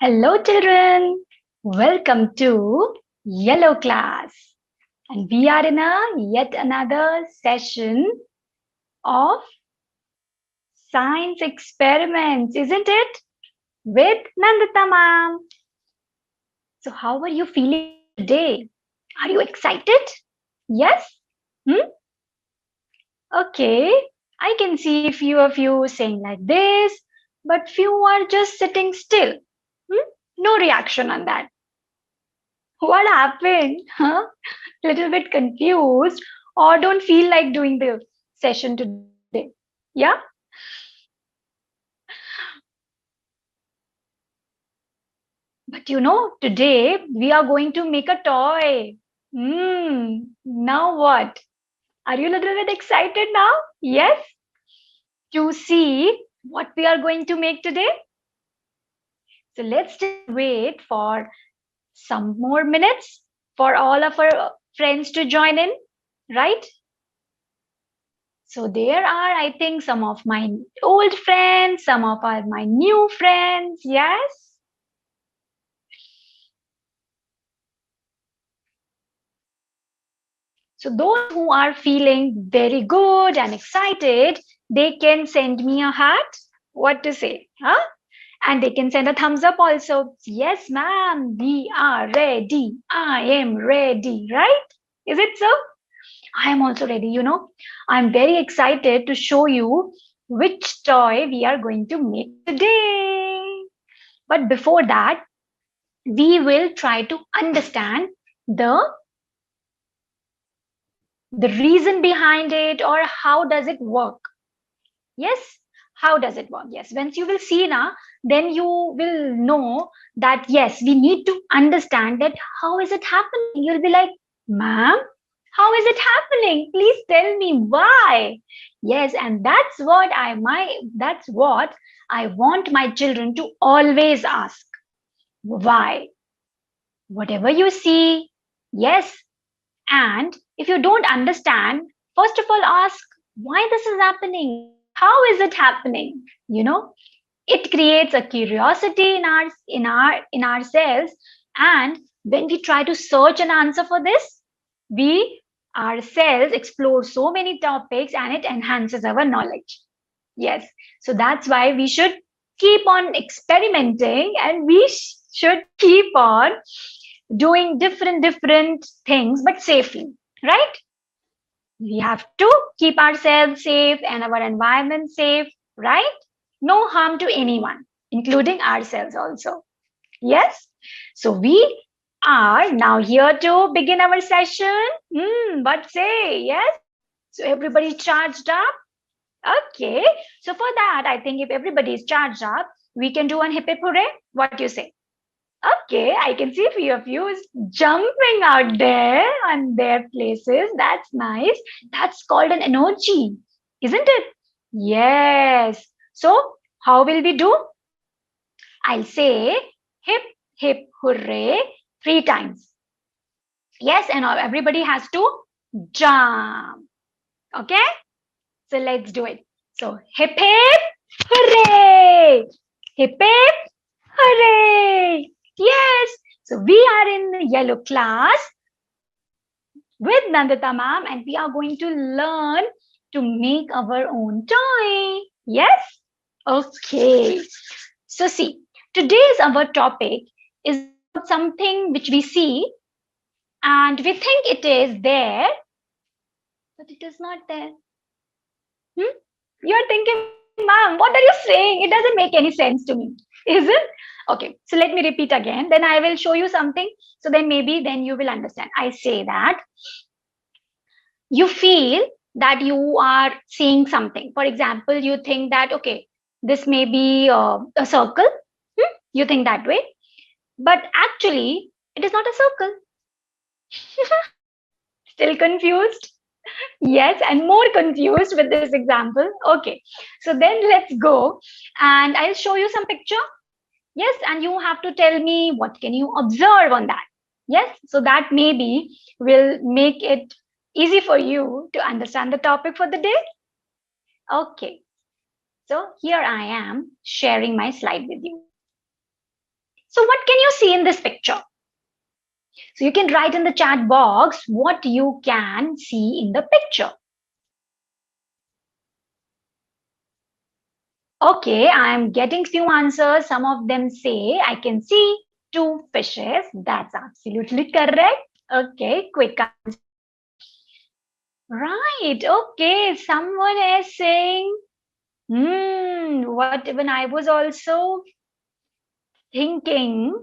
Hello, children. Welcome to Yellow Class. And we are in a yet another session of science experiments, isn't it? With Nandita Ma'am. So, how are you feeling today? Are you excited? Yes? Hmm? Okay. I can see few of you saying like this, but few are just sitting still. Hmm? No reaction on that. What happened? Huh? Little bit confused or don't feel like doing the session today. Yeah? But today we are going to make a toy. Now what? Are you a little bit excited now? Yes? To see what we are going to make today? So let's just wait for some more minutes for all of our friends to join in, right? So there are, I think, some of my old friends, some of my new friends. Yes. So those who are feeling very good and excited, they can send me a heart. What to say? Huh? And they can send a thumbs up also. Yes, ma'am, we are ready. I am ready, right? Is it so? I am also ready. I'm very excited to show you which toy we are going to make today. But before that, we will try to understand the the reason behind it or how does it work. Yes, how does it work? Yes, once you will see now, then you will know that yes, we need to understand that how is it happening. You'll be like, ma'am, how is it happening? Please tell me why. Yes, and that's what I want my children to always ask. Why? Whatever you see, yes. And if you don't understand, first of all, ask why this is happening. How is it happening? It creates a curiosity in ourselves. And when we try to search an answer for this, we ourselves explore so many topics and it enhances our knowledge. Yes. So that's why we should keep on experimenting and we should keep on doing different things, but safely, right? We have to keep ourselves safe and our environment safe, right? No harm to anyone, including ourselves also. Yes? So we are now here to begin our session. What say? Yes? So everybody charged up? Okay. So for that, I think if everybody is charged up, we can do one hip hip hooray. What do you say? Okay, I can see a few of you is jumping out there on their places. That's nice. That's called an emoji, isn't it? Yes. So, how will we do? I'll say hip, hip, hooray 3 times. Yes, and everybody has to jump. Okay, so let's do it. So, hip, hip, hooray! Hip, hip, hooray! Yes. So we are in the yellow class with Nandita Ma'am and we are going to learn to make our own toy. Yes? Okay. So see, today's our topic is about something which we see and we think it is there, but it is not there. Hmm? You're thinking, ma'am, what are you saying? It doesn't make any sense to me. Is it? Okay, so let me repeat again. Then I will show you something. So then maybe then you will understand. I say that you feel that you are seeing something. For example, you think that, okay, this may be a circle. You think that way. But actually, it is not a circle. Still confused? Yes, and more confused with this example. Okay, so then let's go and I'll show you some picture. Yes, and you have to tell me what can you observe on that. Yes, so that maybe will make it easy for you to understand the topic for the day. Okay, so here I am sharing my slide with you. So what can you see in this picture? So you can write in the chat box what you can see in the picture. Okay, I'm getting few answers. Some of them say I can see two fishes. That's absolutely correct. Okay, quick answer. Right. Okay, someone is saying, what when I was also thinking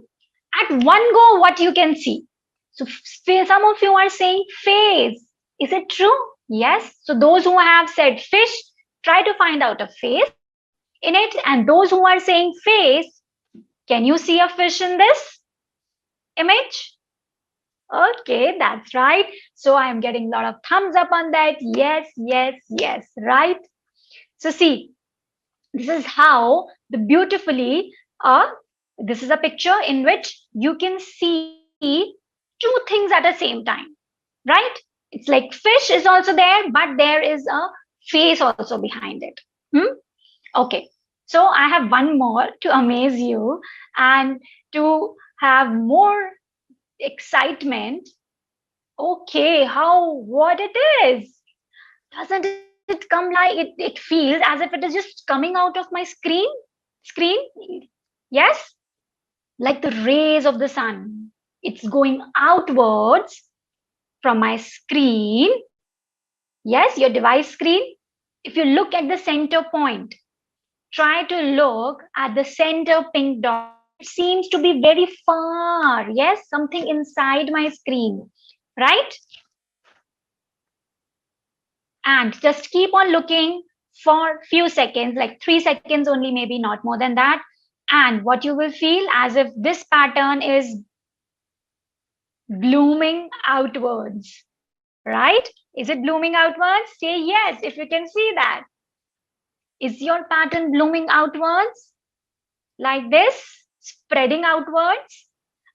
at one go what you can see. So some of you are saying face. Is it true? Yes. So those who have said fish, try to find out a face in it. And those who are saying face, can you see a fish in this image? Okay, that's right. So I'm getting a lot of thumbs up on that. Yes, yes, yes, right. So see, this is how the beautifully this is a picture in which you can see two things at the same time, right? It's like fish is also there, but there is a face also behind it. Hmm? Okay, so I have one more to amaze you and to have more excitement. Okay, how what it is? Doesn't it come like it feels as if it is just coming out of my screen? Yes, like the rays of the sun. It's going outwards from my screen. Yes, your device screen. If you look at the center point, try to look at the center pink dot. It seems to be very far. Yes, something inside my screen, right? And just keep on looking for few seconds, like 3 seconds only, maybe not more than that. And what you will feel as if this pattern is blooming outwards, right? Is it blooming outwards? Say yes if you can see that. Is your pattern blooming outwards like this, spreading outwards?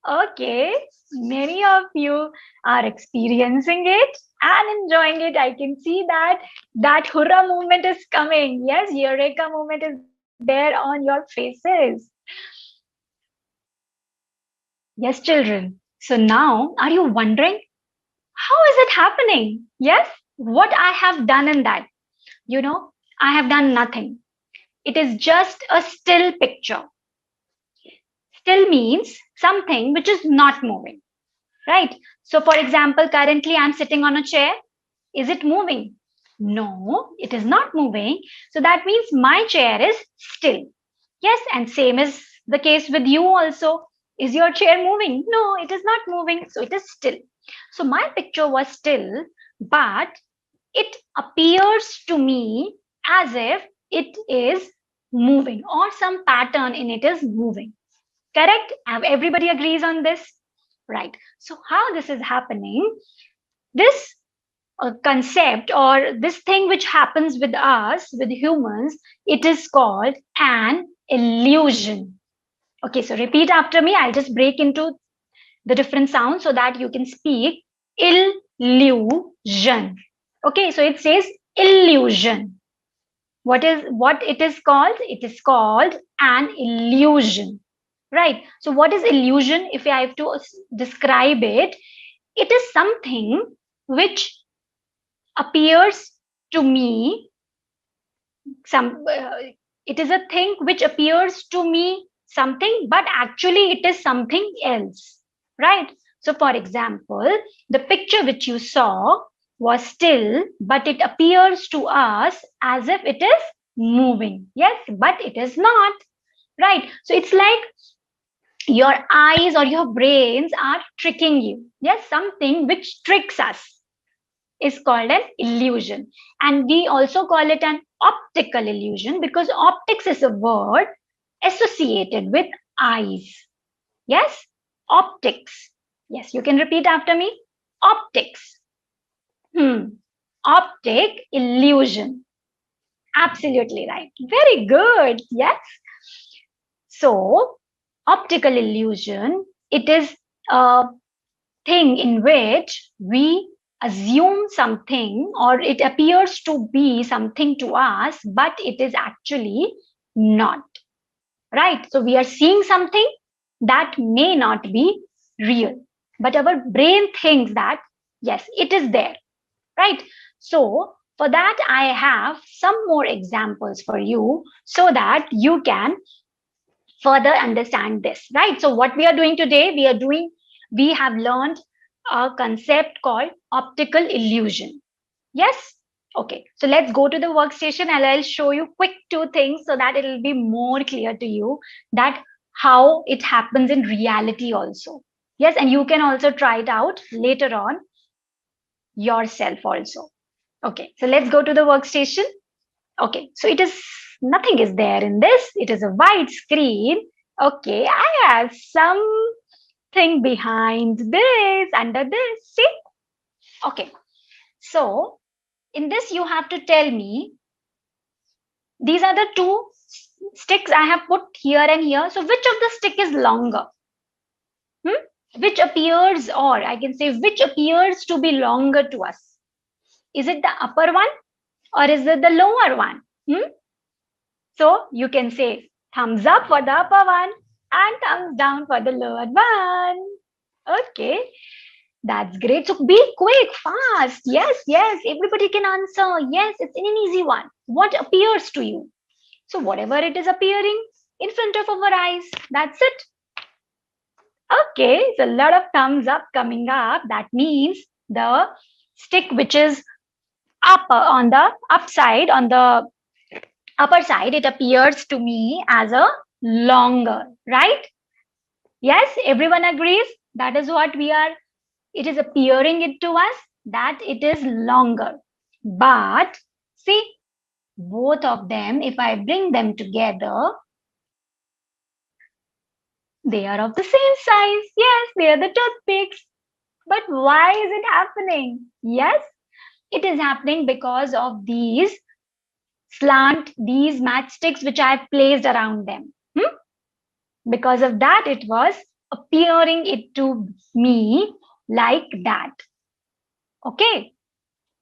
Okay, many of you are experiencing it and enjoying it. I can see that hurrah movement is coming. Yes, eureka movement is there on your faces. Yes, children. So now, are you wondering how is it happening? Yes, what I have done in that? You know, I have done nothing. It is just a still picture. Still means something which is not moving, right? So, for example, currently I'm sitting on a chair. Is it moving? No, it is not moving. So that means my chair is still. Yes, and same is the case with you also. Is your chair moving? No, it is not moving. So it is still. So my picture was still, but it appears to me as if it is moving or some pattern in it is moving. Correct? Everybody agrees on this? Right. So how this is happening? This concept or this thing which happens with us, with humans, it is called an illusion. Okay, so repeat after me. I'll just break into the different sounds so that you can speak illusion. Okay, so it says illusion. What it is called? It is called an illusion. Right. So what is illusion? If I have to describe it, it is something which appears to me some it is a thing which appears to me something but actually it is something else, right? So for example, the picture which you saw was still but it appears to us as if it is moving, yes, but it is not, right? So it's like your eyes or your brains are tricking you, yes, something which tricks us is called an illusion. And we also call it an optical illusion because optics is a word associated with eyes. Yes, optics. Yes, you can repeat after me. Optics. Optic illusion. Absolutely right. Very good. Yes. So, optical illusion, it is a thing in which we assume something or it appears to be something to us, but it is actually not. Right? So we are seeing something, that may not be real. But our brain thinks that, yes, it is there, right? So, for that, I have some more examples for you so that you can further understand this, right? So, what we are doing today, we have learned a concept called optical illusion. Yes? Okay, so let's go to the workstation and I'll show you quick two things so that it'll be more clear to you that how it happens in reality also. Yes, and you can also try it out later on yourself also. Okay, so let's go to the workstation. Okay, so it is nothing is there in this. It is a white screen. Okay, I have something behind this, under this. See? Okay, so in this you have to tell me these are the two sticks I have put here and here. So which of the stick is longer? Hmm? Which appears, or I can say, which appears to be longer to us? Is it the upper one or is it the lower one? Hmm? So you can say thumbs up for the upper one and thumbs down for the lower one. Okay, that's great. So be quick, fast. Yes, yes, everybody can answer. Yes, it's an easy one. What appears to you? So whatever it is appearing in front of our eyes, that's it. Okay, so a lot of thumbs up coming up. That means the stick which is up on the upside, on the upper side, it appears to me as a longer, right? Yes, everyone agrees. That is what we are, it is appearing it to us that it is longer. But see, both of them, if I bring them together, they are of the same size. Yes, they are the toothpicks. But why is it happening? Yes, it is happening because of these matchsticks which I have placed around them. Because of that, it was appearing it to me like that. Okay.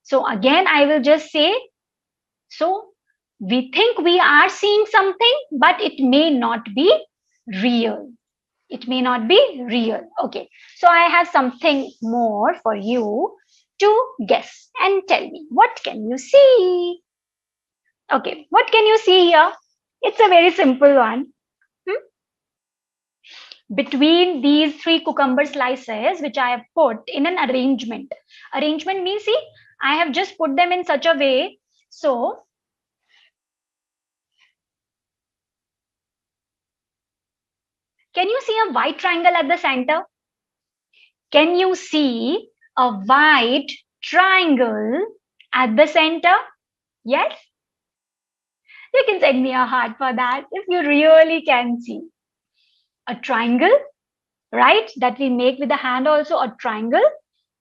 So again, I will just say, so we think we are seeing something, but it may not be real. It may not be real. Okay. So I have something more for you to guess and tell me. What can you see? Okay. What can you see here? It's a very simple one. Hmm? Between these three cucumber slices, which I have put in an arrangement. Arrangement means, see, I have just put them in such a way. So, can you see a white triangle at the center? Can you see a white triangle at the center? Yes? You can send me a heart for that if you really can see. A triangle, right? That we make with the hand also, a triangle.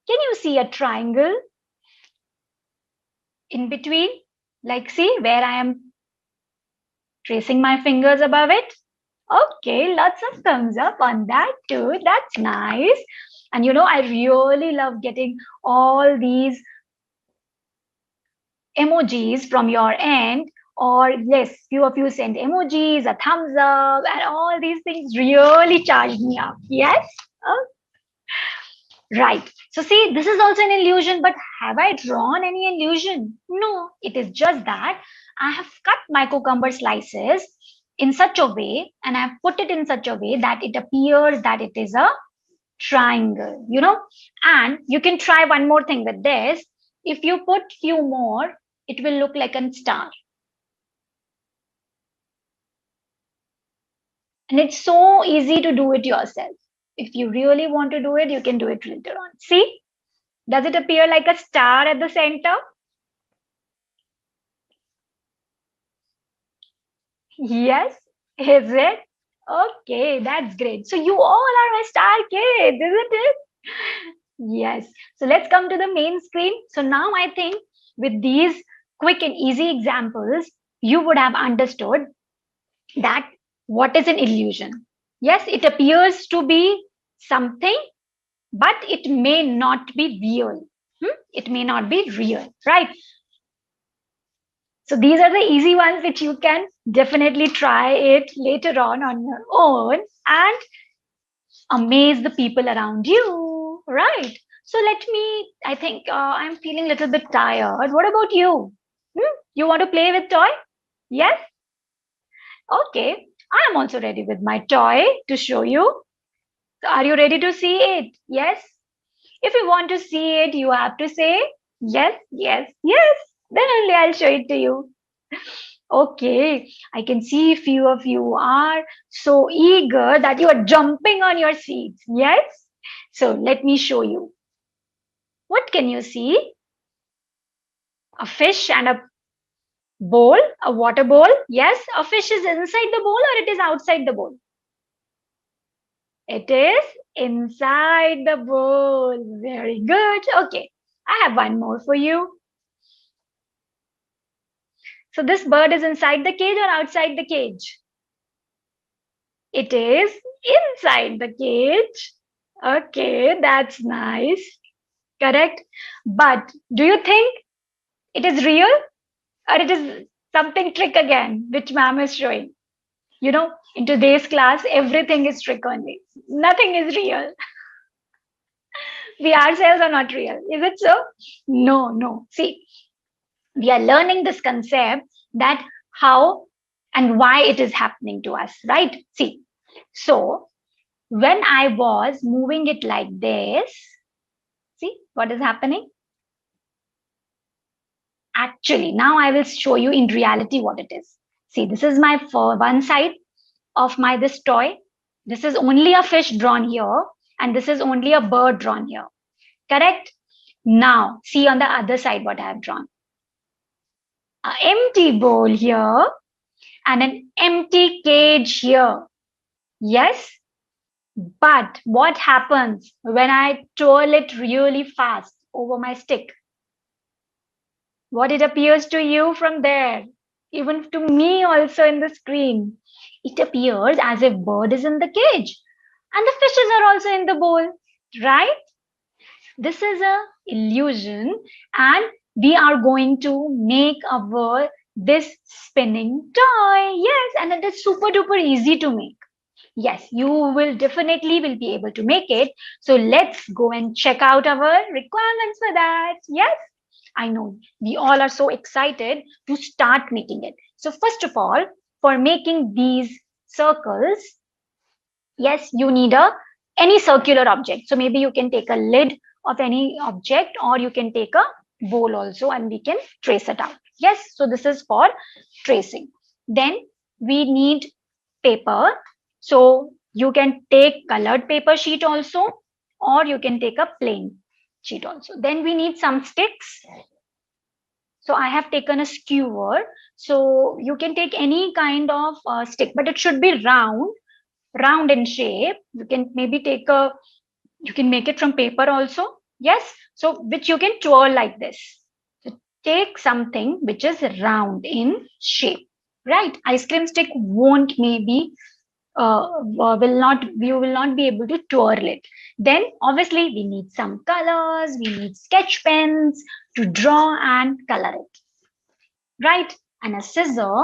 Can you see a triangle in between? Like, see where I am tracing my fingers above it. Okay, lots of thumbs up on that too. That's nice. And I really love getting all these emojis from your end. Or yes, few of you send emojis, a thumbs up, and all these things really charge me up. Yes? Oh, right. So see, this is also an illusion, but have I drawn any illusion? No, it is just that I have cut my cucumber slices in such a way and I've put it in such a way that it appears that it is a triangle. And you can try one more thing with this. If you put few more, it will look like a star. And it's so easy to do it yourself. If you really want to do it, you can do it later on. See? Does it appear like a star at the center? Yes. Is it? Okay, that's great. So you all are my star kids, isn't it? Yes. So let's come to the main screen. So now I think with these quick and easy examples, you would have understood that what is an illusion. Yes, it appears to be something, but it may not be real. It may not be real, right? So these are the easy ones which you can definitely try it later on your own. And amaze the people around you, right? So I think I'm feeling a little bit tired. What about you? You want to play with toy? Yes? Okay. I am also ready with my toy to show you. So are you ready to see it? Yes? If you want to see it, you have to say yes, yes, yes. Then only I'll show it to you. Okay, I can see few of you are so eager that you are jumping on your seats. Yes? So let me show you. What can you see? A fish and a bowl, a water bowl. Yes, a fish is inside the bowl or it is outside the bowl? It is inside the bowl. Very good. Okay, I have one more for you. So this bird is inside the cage or outside the cage? It is inside the cage. Okay, that's nice. Correct. But do you think it is real or it is something trick again, which ma'am is showing? In today's class, everything is trick only. Nothing is real. We ourselves are not real. Is it so? No, no. See, we are learning this concept that how and why it is happening to us, right? See, so when I was moving it like this, see what is happening? Actually, now I will show you in reality what it is. See, this is my for one side of my this toy. This is only a fish drawn here, and this is only a bird drawn here. Correct? Now, see on the other side what I have drawn. An empty bowl here and an empty cage here. Yes? But what happens when I twirl it really fast over my stick? What it appears to you from there, even to me also in the screen. It appears as if bird is in the cage and the fishes are also in the bowl, right? This is a illusion and we are going to make our this spinning toy. Yes, and it is super duper easy to make. Yes, you will definitely will be able to make it. So let's go and check out our requirements for that. Yes. I know we all are so excited to start making it. So, first of all, for making these circles, yes, you need a any circular object. So maybe you can take a lid of any object or you can take a bowl also and we can trace it out. Yes, so this is for tracing. Then we need paper. So you can take colored paper sheet also or you can take a plain sheet also. Then we need some sticks. So I have taken a skewer. So you can take any kind of stick, but it should be round in shape. You can maybe you can make it from paper also. Yes. So which you can twirl like this. So take something which is round in shape, right? Ice cream stick won't maybe will not you will not be able to twirl it. Then obviously we need some colors, we need sketch pens to draw and color it, right? And a scissor.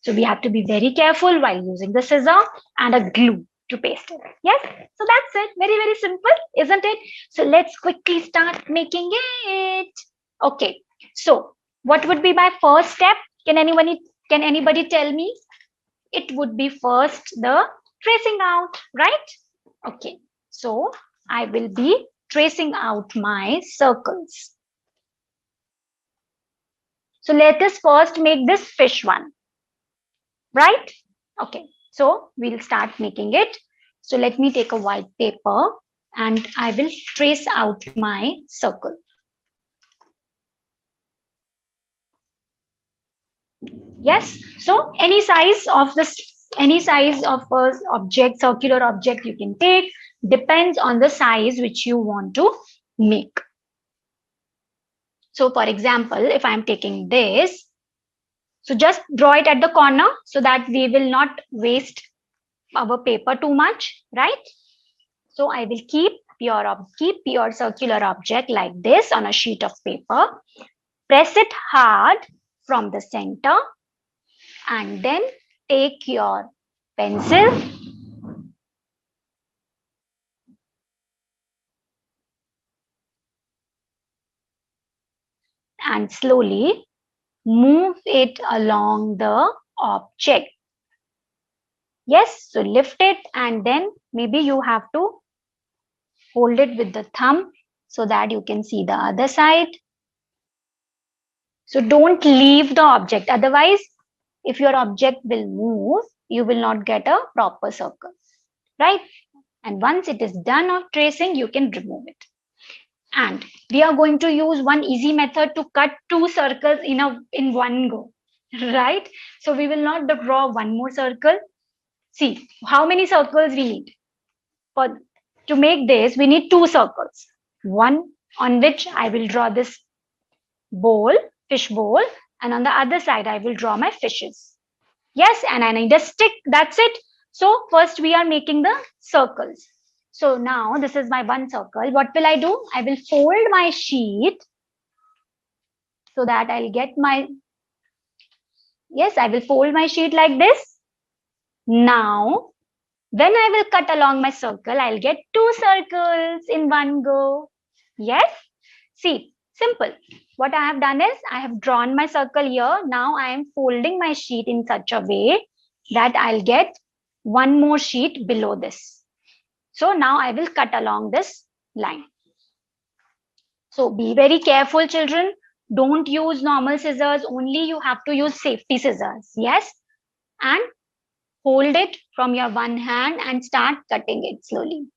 So we have to be very careful while using the scissor and a glue to paste it. Yes. So that's it. Very, very simple, isn't it? So let's quickly start making it. Okay. So what would be my first step? Can anybody tell me? It would be first the tracing out, right? Okay. So I will be tracing out my circles. So let us first make this fish one, right? Okay, so we'll start making it. So let me take a white paper and I will trace out my circle. Yes, so any size of a object, circular object you can take, depends on the size which you want to make. So for example, if I'm taking this, so just draw it at the corner so that we will not waste our paper too much, right? So I will keep your circular object like this on a sheet of paper. Press it hard from the center and then take your pencil and slowly move it along the object. Yes, so lift it and then maybe you have to hold it with the thumb so that you can see the other side. So don't leave the object. Otherwise, if your object will move, you will not get a proper circle, right? And once it is done of tracing, you can remove it. And we are going to use one easy method to cut two circles in one go, right? So we will not draw one more circle. See, how many circles we need? For to make this, we need two circles. One on which I will draw this bowl, fish bowl, and on the other side, I will draw my fishes. Yes, and I need a stick. That's it. So first we are making the circles. So now this is my one circle. What will I do? I will fold my sheet so that I'll get my, yes, I will fold my sheet like this. Now, when I will cut along my circle, I'll get two circles in one go. Yes? See, simple. What I have done is I have drawn my circle here. Now I am folding my sheet in such a way that I'll get one more sheet below this. So now I will cut along this line. So be very careful, children. Don't use normal scissors. Only you have to use safety scissors. Yes? And hold it from your one hand and start cutting it slowly.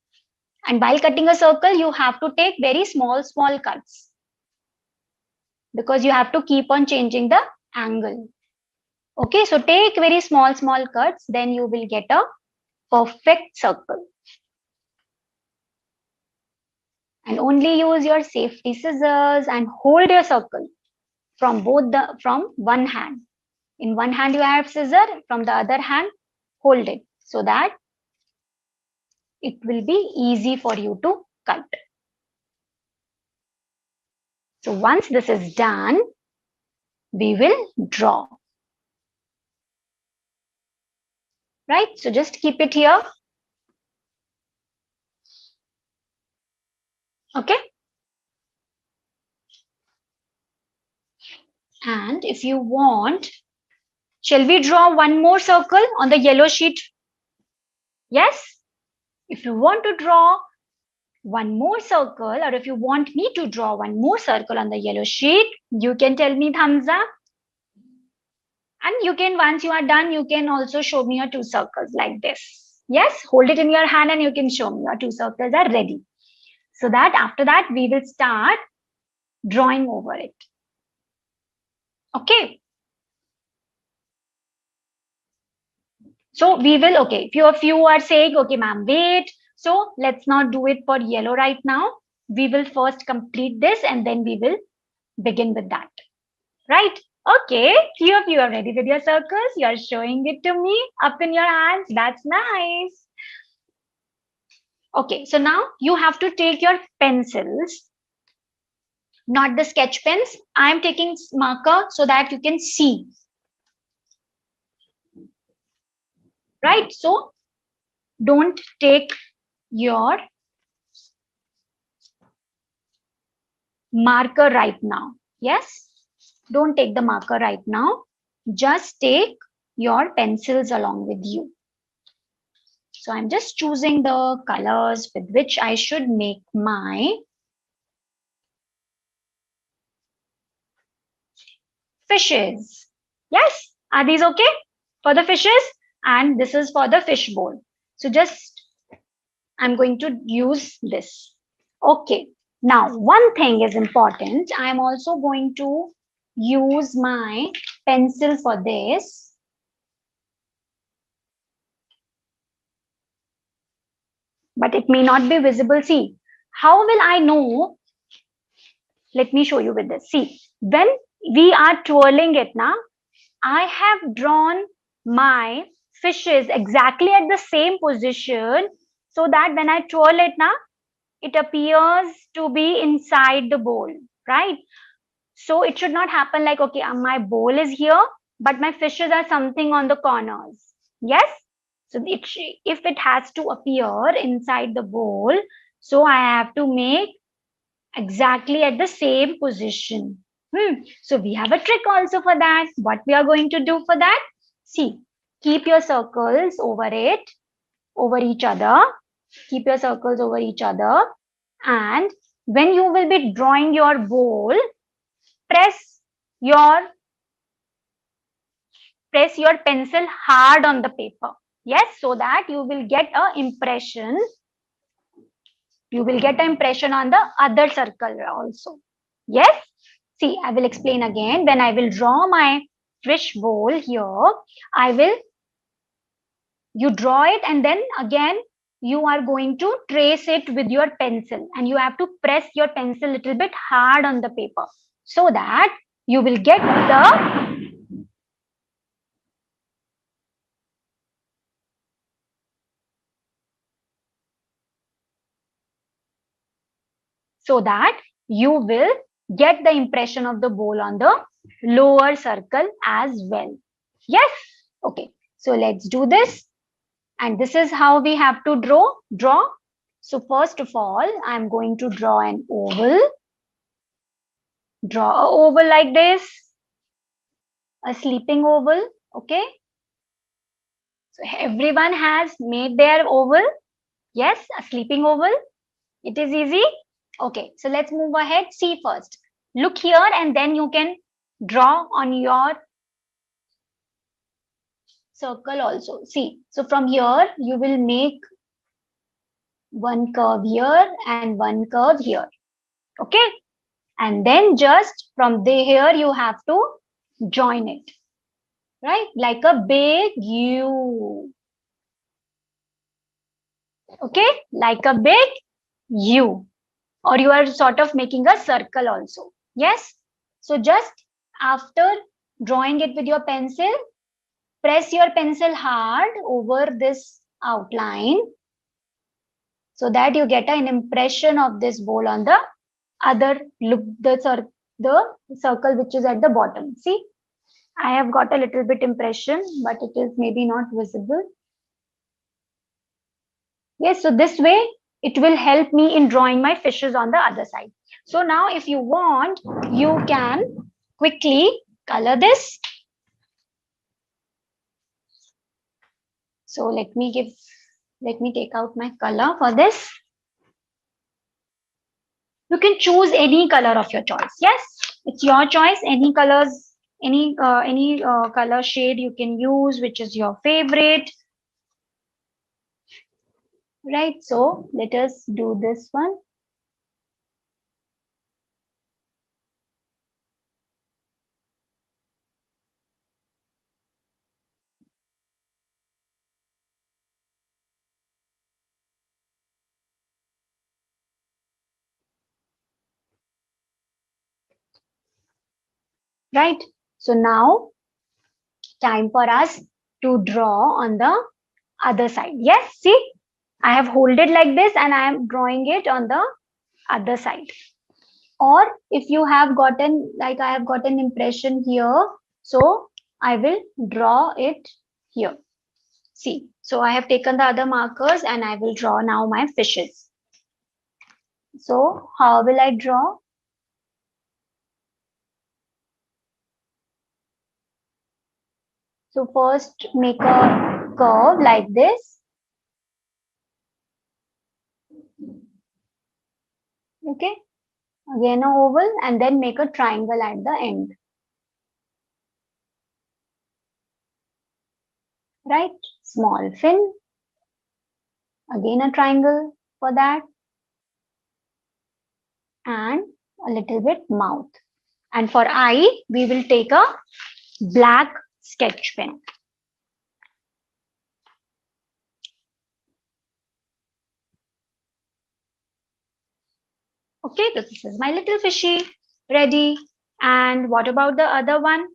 And while cutting a circle, you have to take very small cuts because you have to keep on changing the angle. Okay, so take very small cuts, then you will get a perfect circle. And only use your safety scissors and hold your circle from one hand. In one hand you have scissor, from the other hand hold it so that it will be easy for you to cut. So once this is done, we will draw. Right? So just keep it here. Okay? And if you want, shall we draw one more circle on the yellow sheet? Yes? If you want to draw one more circle, or if you want me to draw one more circle on the yellow sheet, you can tell me thumbs up. And you can, once you are done, you can also show me your two circles like this. Yes, hold it in your hand and you can show me your two circles are ready. So that after that, we will start drawing over it. Okay. So we will, okay, few of you are saying, okay, ma'am, wait. So let's not do it for yellow right now. We will first complete this and then we will begin with that. Right? Okay, few of you are ready with your circles. You are showing it to me up in your hands. That's nice. Okay, so now you have to take your pencils, not the sketch pens. I am taking marker so that you can see. Right? So don't take your marker right now. Yes? Don't take the marker right now. Just take your pencils along with you. So I'm just choosing the colors with which I should make my fishes. Yes? Are these okay for the fishes? And this is for the fish bowl. So just I'm going to use this. Okay. Now, one thing is important. I'm also going to use my pencil for this. But it may not be visible. See, how will I know? Let me show you with this. See, when we are twirling it now, I have drawn my fishes exactly at the same position so that when I twirl it now, it appears to be inside the bowl, right? So it should not happen like, okay, my bowl is here, but my fishes are something on the corners. Yes? So if it has to appear inside the bowl, so I have to make exactly at the same position. So we have a trick also for that. What we are going to do for that? See, keep your circles over each other. Keep your circles over each other. And when you will be drawing your bowl, press your press your pencil hard on the paper. Yes, so that you will get a impression. You will get an impression on the other circle also. Yes. See, I will explain again. When I will draw my fish bowl here, I will you draw it, and then again you are going to trace it with your pencil, and you have to press your pencil a little bit hard on the paper so that you will get the so that you will get the impression of the bowl on the lower circle as well. Yes. Okay, so let's do this. And this is how we have to draw. So first of all, I'm going to draw an oval. Draw a oval like this, a sleeping oval. Okay, so everyone has made their oval. Yes, a sleeping oval. It is easy. Okay, so let's move ahead. See first. Look here, and then you can draw on your circle also. See, so from here you will make one curve here and one curve here. Okay, and then just from here you have to join it, right, like a big U. Okay, like a big U, or you are sort of making a circle also. Yes, so just after drawing it with your pencil, press your pencil hard over this outline so that you get an impression of this bowl on the other look, the circle which is at the bottom. See, I have got a little bit impression, but it is maybe not visible. Yes, so this way it will help me in drawing my fishes on the other side. So now if you want, you can quickly color this. So let me take out my color for this. You can choose any color of your choice. Yes, it's your choice. Any colors, any color shade you can use, which is your favorite. Right, so let us do this one. Right, so now time for us to draw on the other side. Yes, see, I have hold it like this and I am drawing it on the other side. Or if you have gotten, like I have gotten impression here, so I will draw it here. See, so I have taken the other markers and I will draw now my fishes. So how will I draw? So first make a curve like this. Okay, again a oval, and then make a triangle at the end. Right, small fin, again a triangle for that, and a little bit mouth. And for eye, we will take a black sketch pen. Okay, this is my little fishy ready. And what about the other one?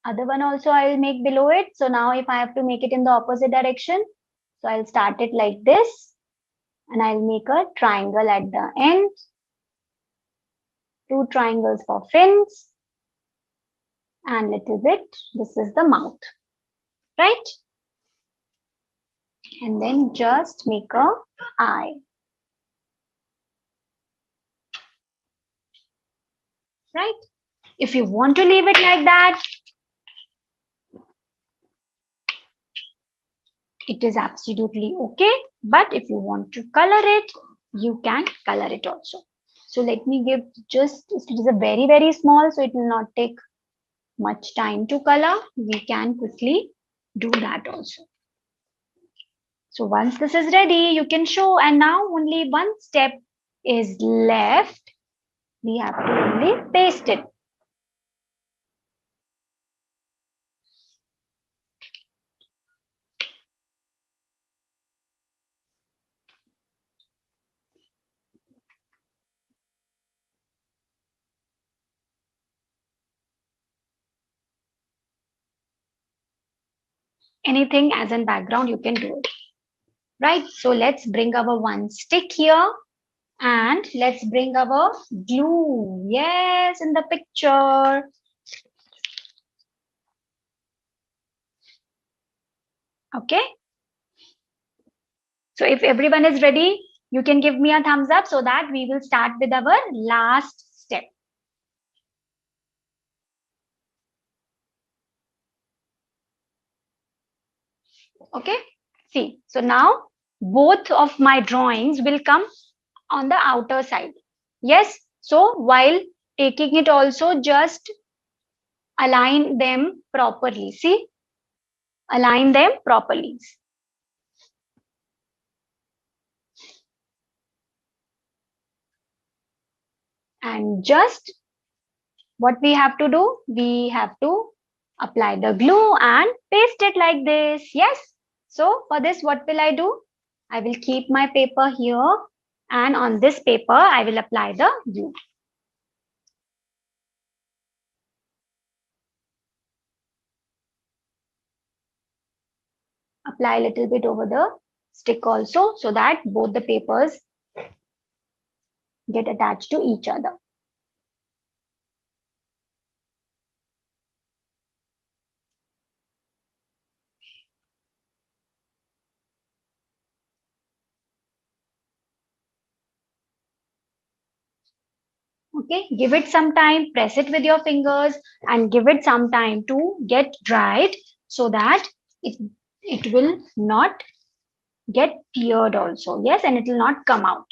Other one also I will make below it. So now if I have to make it in the opposite direction, so I'll start it like this and I'll make a triangle at the end. Two triangles for fins and little bit. This is the mouth, right? And then just make a eye. Right? If you want to leave it like that, it is absolutely okay. But if you want to color it, you can color it also. So let me give just, it is a very, very small, so it will not take much time to color. We can quickly do that also. So once this is ready, you can show, and now only one step is left. We have to only paste it. Anything as in background, you can do it. Right? So let's bring our one stick here and let's bring our glue. Yes, in the picture. Okay. So if everyone is ready, you can give me a thumbs up so that we will start with our last step. Okay. See, so now both of my drawings will come on the outer side. Yes. So while taking it also, just align them properly. See, align them properly. And just what we have to do, we have to apply the glue and paste it like this. Yes. So for this, what will I do? I will keep my paper here, and on this paper, I will apply the glue. Apply a little bit over the stick also, so that both the papers get attached to each other. Okay, give it some time, press it with your fingers and give it some time to get dried, so that it will not get teared also. Yes, and it will not come out.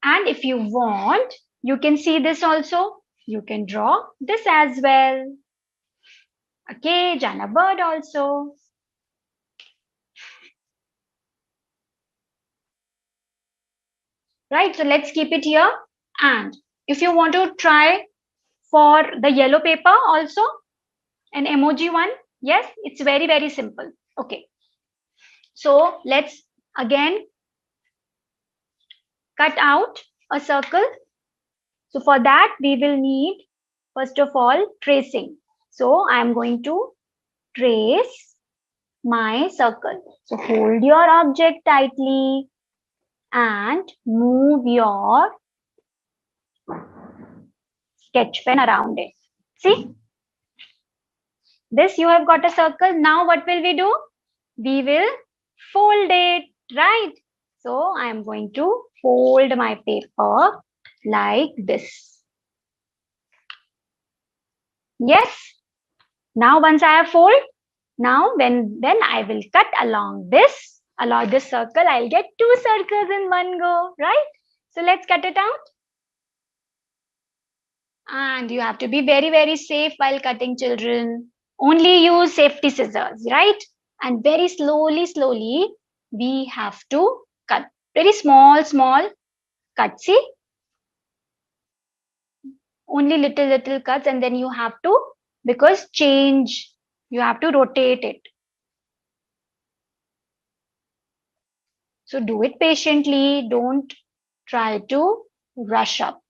And if you want, you can see this also. You can draw this as well. A cage and a bird also. Right, so let's keep it here. And if you want to try for the yellow paper also, an emoji one, yes, it's very, very simple. Okay, so let's again cut out a circle. So for that, we will need, first of all, tracing. So I am going to trace my circle. So hold your object tightly and move your sketch pen around it. See, this you have got a circle. Now what will we do? We will fold it, right? So I am going to fold my paper like this. Yes. Now once I have fold, now when then I will cut along this circle, I'll get two circles in one go, right? So let's cut it out. And you have to be very, very safe while cutting, children. Only use safety scissors, right? And very slowly, slowly, we have to cut. Very small, small cuts. See? Only little, little cuts, and then you have to, because change, you have to rotate it. So do it patiently. Don't try to rush up.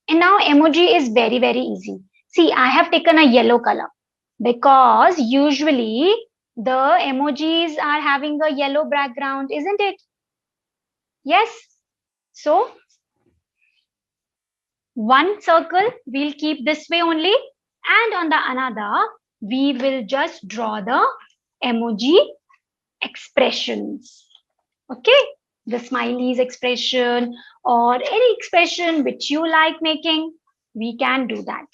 And now emoji is very, very easy. See, I have taken a yellow color because usually the emojis are having a yellow background, isn't it? Yes. So one circle we'll keep this way only, and on the another we will just draw the emoji expressions. Okay, the smileys expression or any expression which you like making, we can do that.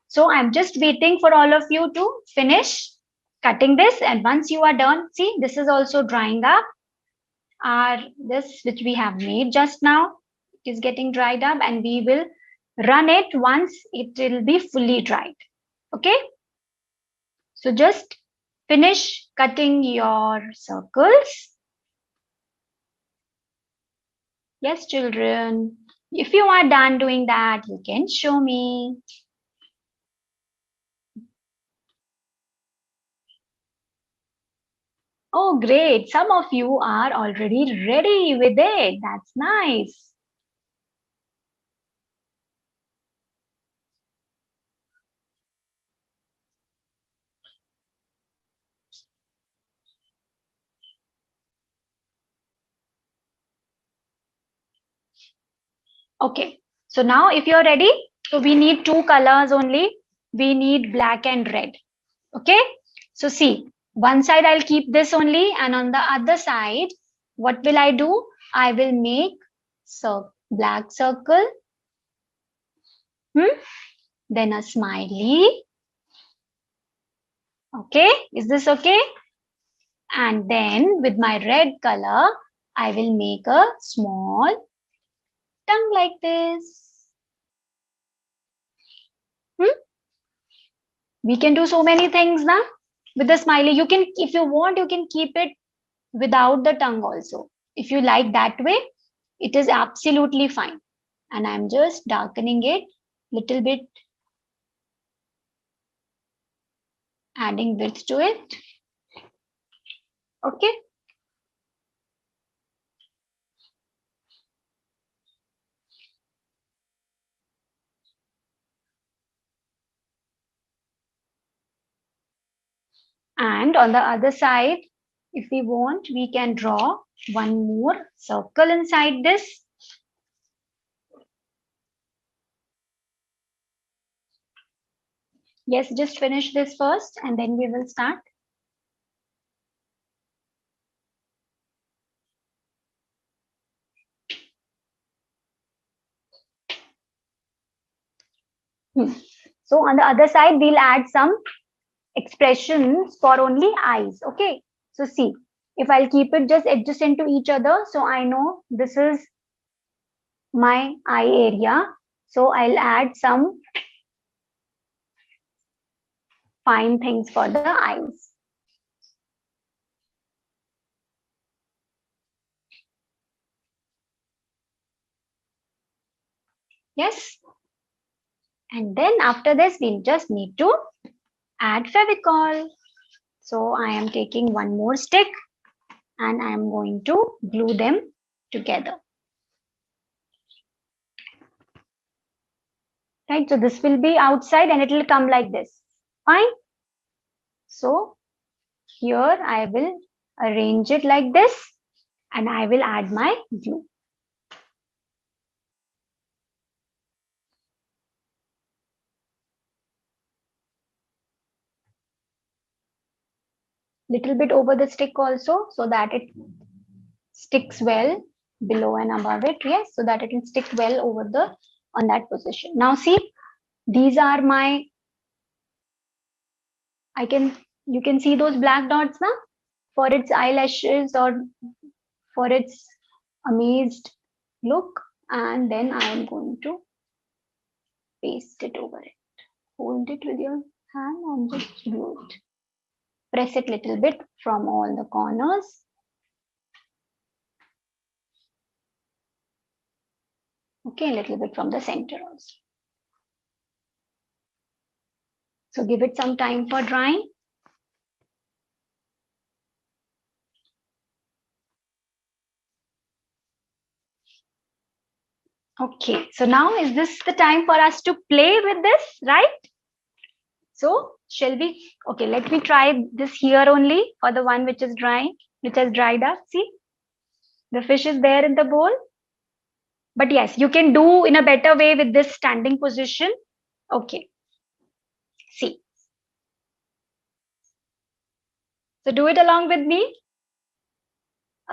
So I'm just waiting for all of you to finish cutting this, and once you are done, see, this is also drying up. Our this which we have made just now is getting dried up, and we will run it once it will be fully dried. Okay, so just finish cutting your circles. Yes, children. If you are done doing that, you can show me. Oh, great. Some of you are already ready with it. That's nice. Okay. So now if you're ready, so we need two colors only. We need black and red. Okay. So see, one side I'll keep this only, and on the other side, what will I do? I will make black circle, then a smiley. Okay. Is this okay? And then with my red color, I will make a small tongue like this. Hmm? We can do so many things now with the smiley. You can, if you want, you can keep it without the tongue also. If you like that way, it is absolutely fine. And I'm just darkening it little bit, adding width to it. Okay. And on the other side, if we want, we can draw one more circle inside this. Yes, just finish this first and then we will start. So on the other side, we'll add some expressions for only eyes. Okay. So see, if I'll keep it just adjacent to each other, so I know this is my eye area. So I'll add some fine things for the eyes. Yes. And then after this, we'll just need to add Fevicol. So I am taking one more stick and I am going to glue them together. Right, so this will be outside and it will come like this. Fine. So here I will arrange it like this and I will add my glue. Little bit over the stick also so that it sticks well below and above it. Yes, so that it will stick well over the on that position. Now see, these are my, you can see those black dots now for its eyelashes or for its amazed look, and then I am going to paste it over it. Hold it with your hand and just glue it. Press it little bit from all the corners. Okay, a little bit from the center also. So give it some time for drying. Okay, so now is this the time for us to play with this, right? So shall we? Okay, let me try this here only for the one which is drying, which has dried up. See, the fish is there in the bowl. But yes, you can do in a better way with this standing position. Okay, see, So do it along with me.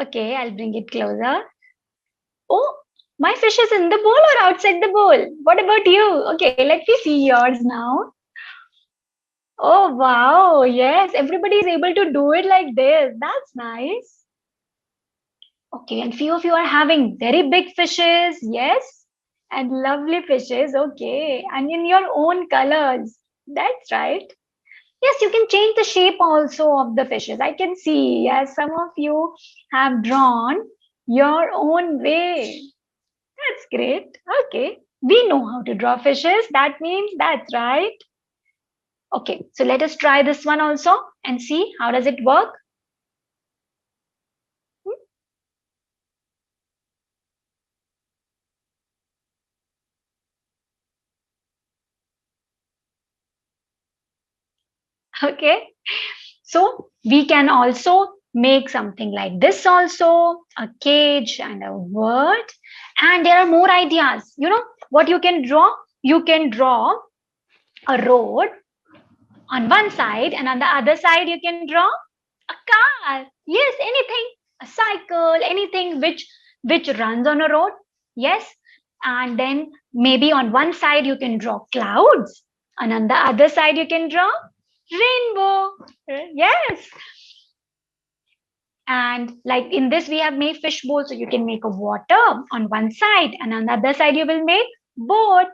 Okay, I'll bring it closer. Oh, my fish is in the bowl or outside the bowl? What about you? Okay, let me see yours now. Oh, wow. Yes, everybody is able to do it like this. That's nice. Okay, and few of you are having very big fishes. Yes, and lovely fishes. Okay, and in your own colors. That's right. Yes, you can change the shape also of the fishes. I can see, yes, some of you have drawn your own way. That's great. Okay. We know how to draw fishes. That means that's right. Okay. So let us try this one also and see how does it work. Okay. So we can also make something like this also, a cage and a word. And there are more ideas. You know what you can draw? You can draw a road on one side, and on the other side you can draw a car. Yes, anything, a cycle, anything which runs on a road. Yes, and then maybe on one side you can draw clouds, and on the other side you can draw rainbow. Yes, and like in this we have made fishbowl, so you can make a water on one side, and on the other side you will make boat.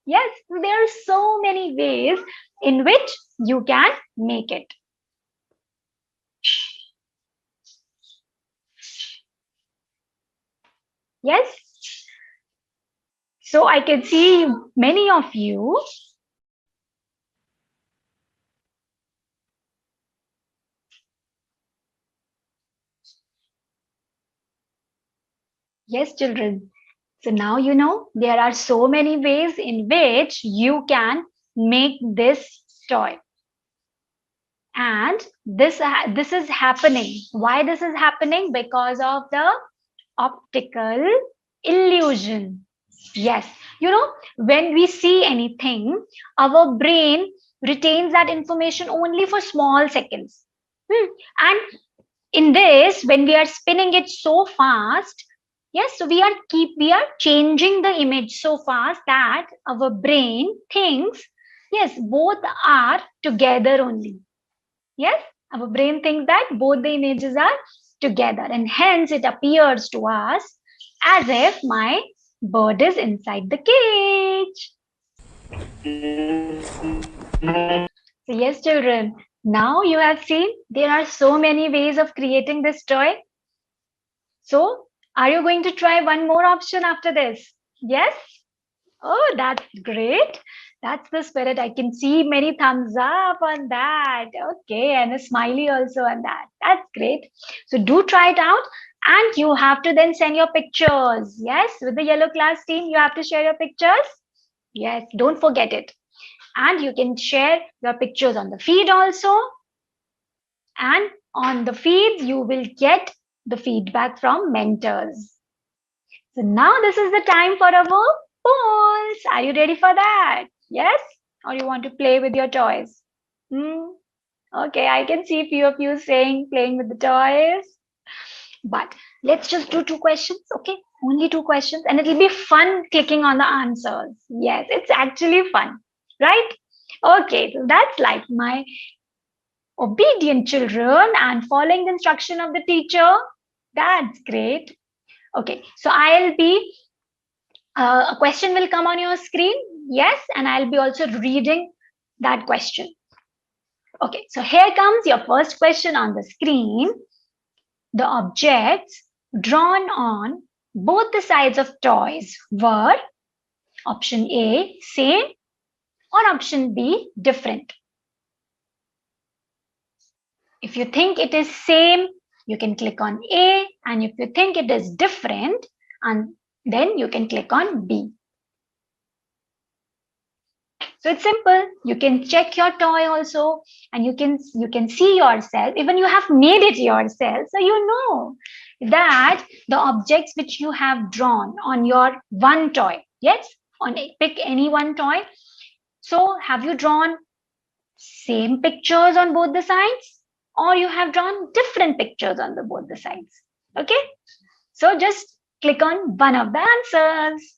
Yes, there are so many ways in which you can make it. Yes. So I can see many of you. Yes, children. So now you know there are so many ways in which you can make this toy. And this is happening. Why this is happening? Because of the optical illusion. Yes, you know, when we see anything, our brain retains that information only for small seconds. And in this, when we are spinning it so fast, yes, so we are changing the image so fast that our brain thinks, yes, both are together only. Yes, our brain thinks that both the images are together, and hence it appears to us as if my bird is inside the cage. So yes, children, now you have seen there are so many ways of creating this toy. So are you going to try one more option after this? Yes? Oh, that's great. That's the spirit. I can see many thumbs up on that. Okay, and a smiley also on that. That's great. So do try it out, and you have to then send your pictures. Yes, with the yellow class team, you have to share your pictures. Yes, don't forget it. And you can share your pictures on the feed also. And on the feeds, you will get the feedback from mentors. So now this is the time for our polls. Are you ready for that? Yes? Or you want to play with your toys? Hmm? Okay, I can see a few of you saying playing with the toys. But let's just do two questions, okay? Only two questions, and it'll be fun clicking on the answers. Yes, it's actually fun, right? Okay, so that's like my obedient children and following the instruction of the teacher. That's great. Okay, so I'll be a question will come on your screen. Yes, and I'll be also reading that question. Okay, so here comes your first question on the screen. The objects drawn on both the sides of toys were option A, same, or option B, different. If you think it is same, you can click on A, and if you think it is different, and then you can click on B. So it's simple. You can check your toy also, and you can see yourself. Even you have made it yourself, so you know that the objects which you have drawn on your one toy. Yes, pick any one toy. So have you drawn same pictures on both the sides, or you have drawn different pictures on the both the sides. Okay, so just click on one of the answers.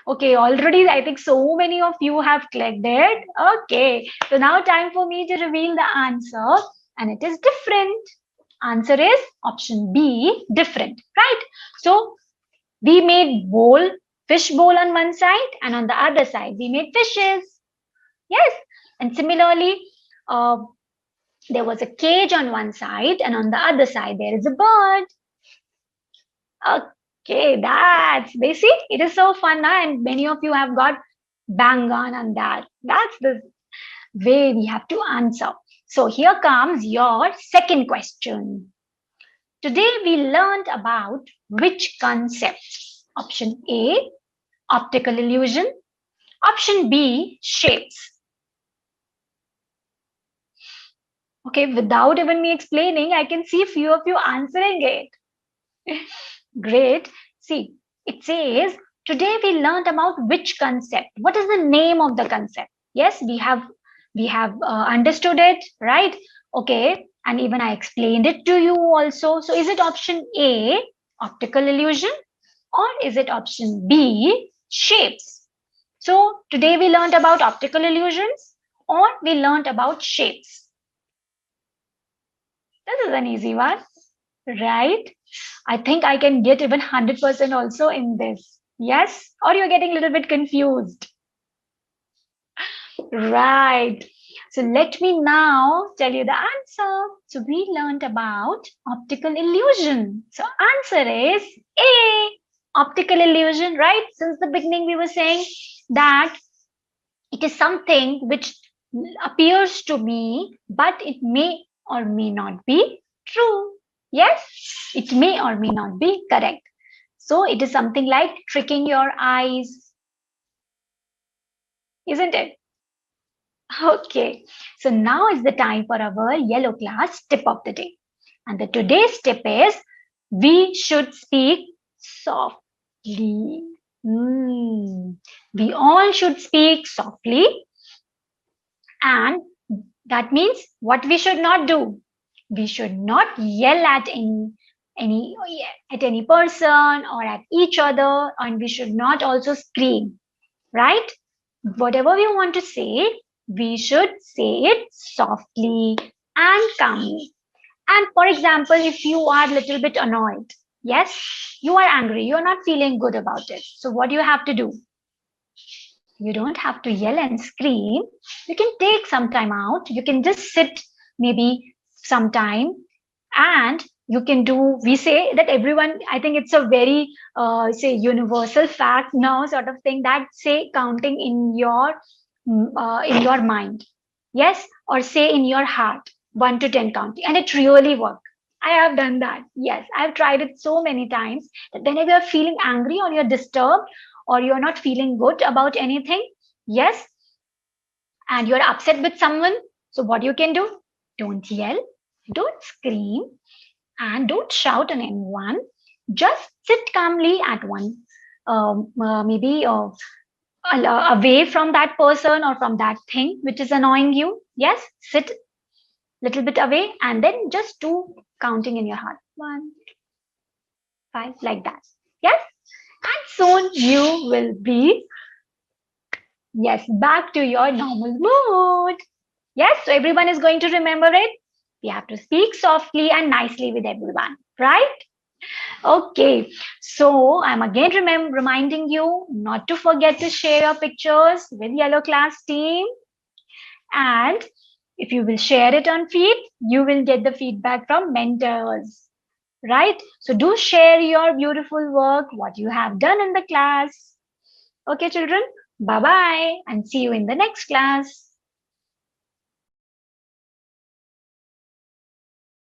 Okay, already I think so many of you have clicked it. Okay, so now time for me to reveal the answer, and it is different. Answer is option B, different, right? So we made bowl, fish bowl on one side, and on the other side we made fishes. Yes, and similarly, uh, there was a cage on one side, and on the other side there is a bird. Okay, that's they see it is so fun now, and many of you have got bang on that. That's the way we have to answer. So here comes your second question. Today we learned about which concept? Option A, optical illusion. Option B, shapes. Okay, without even me explaining, I can see few of you answering it. Great. See, it says, today we learned about which concept. What is the name of the concept? Yes, we have understood it, right? Okay, and even I explained it to you also. So is it option A, optical illusion, or is it option B, shapes? So today we learned about optical illusions, or we learned about shapes. This is an easy one, right? I think I can get even 100% also in this. Yes? Or you're getting a little bit confused. Right. So let me now tell you the answer. So we learned about optical illusion. So answer is A, optical illusion, right? Since the beginning we were saying that it is something which appears to me, but it may or may not be true. Yes, it may or may not be correct. So it is something like tricking your eyes, isn't it? Okay, so now is the time for our yellow class tip of the day. And the today's tip is we should speak softly. We all should speak softly, and that means what we should not do. We should not yell at any person or at each other, and we should not also scream, right? Whatever we want to say, we should say it softly and calmly. And for example, if you are a little bit annoyed, yes, you are angry, you're not feeling good about it. So what do you have to do? You don't have to yell and scream. You can take some time out. You can just sit maybe some time, and you can do, we say that everyone, I think it's a very say universal fact now sort of thing, that say counting in your mind. Yes, or say in your heart, 1 to 10 counting, and it really works. I have done that. Yes, I've tried it so many times that whenever you're feeling angry or you're disturbed or you're not feeling good about anything, yes, and you're upset with someone, so what you can do? Don't yell, don't scream, and don't shout on anyone. Just sit calmly at one, maybe away from that person or from that thing which is annoying you. Yes, sit little bit away, and then just do counting in your heart. 1, 5, like that. Yes, and soon you will be, yes, back to your normal mood. Yes, so everyone is going to remember it. We have to speak softly and nicely with everyone, right? Okay, so I'm again reminding you not to forget to share your pictures with Yellow Class team. And if you will share it on feed, you will get the feedback from mentors, right? So do share your beautiful work, what you have done in the class. Okay, children, bye-bye and see you in the next class.